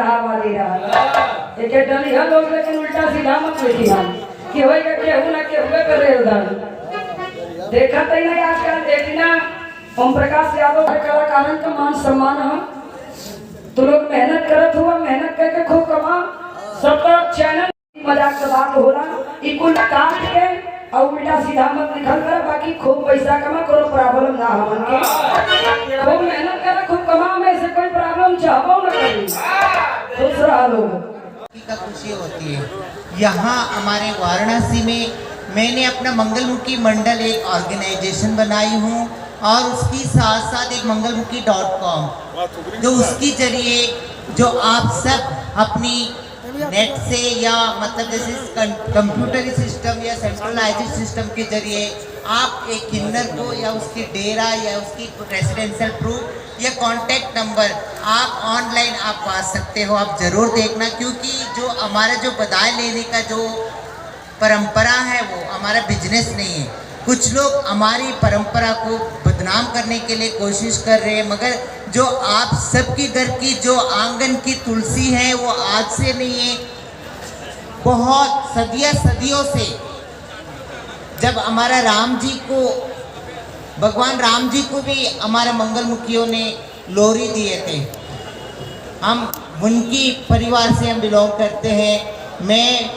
हवा दे रहा एक डली है लोग, लेकिन उल्टा सीधा मत लिखी हम कि होएगा केहू ना केहू कर रहे उधर देखा तो नहीं आजकल देखना। ओम प्रकाश यादव के कलाकारन का मान सम्मान है, तो लोग मेहनत करत हुआ, मेहनत करके खूब कमा। सब चैनल मजाक का बात हो रहा कुल काट के और उल्टा सीधा मत निकल कर, बाकी खूब पैसा कमा, कोई प्रॉब्लम ना हमन के। खूब मेहनत कर, खूब कमा, में से कोई प्रॉब्लम चाहो ना करी, खुश रहा लोग का खुशी होती है। यहाँ हमारे वाराणसी में मैंने अपना मंगलमुखी मंडल एक ऑर्गेनाइजेशन बनाई हूँ और उसकी साथ साथ एक मंगलमुखी.com जो उसकी जरिए जो आप सब अपनी नेट से या मतलब जैसे कंप्यूटरी सिस्टम या सेंट्रलाइज्ड सिस्टम के जरिए आप एक किन्नर को या उसकी डेरा या उसकी रेजिडेंशियल प्रूफ या कांटेक्ट नंबर आप ऑनलाइन आप पा सकते हो। आप ज़रूर देखना, क्योंकि जो हमारा जो बधाई लेने का जो परंपरा है वो हमारा बिजनेस नहीं है। कुछ लोग हमारी परंपरा को बदनाम करने के लिए कोशिश कर रहे हैं, मगर जो आप सबकी घर की जो आंगन की तुलसी है वो आज से नहीं है, बहुत सदियों से। जब हमारा राम जी को, भगवान राम जी को भी हमारे मंगलमुखियों ने लोरी दिए थे। हम उनकी परिवार से हम बिलोंग करते हैं। मैं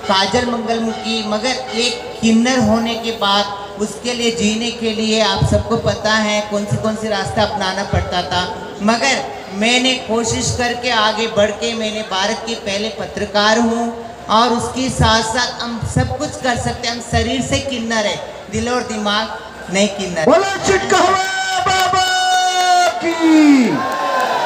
काजल मंगलमुखी, मगर एक किन्नर होने के बाद उसके लिए जीने के लिए आप सबको पता है कौन सी रास्ता अपनाना पड़ता था, मगर मैंने कोशिश करके आगे बढ़ के मैंने भारत के पहले पत्रकार हूँ और उसके साथ साथ हम सब कुछ कर सकते हैं। हम शरीर से किन्नर है, दिल और दिमाग नहीं किन्नर।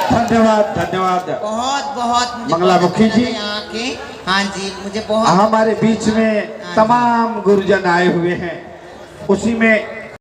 धन्यवाद धन्यवाद, बहुत बहुत मंगलामुखी जी यहाँ के। हाँ जी, मुझे बहुत हमारे बीच में तमाम गुरुजन आए हुए हैं, उसी में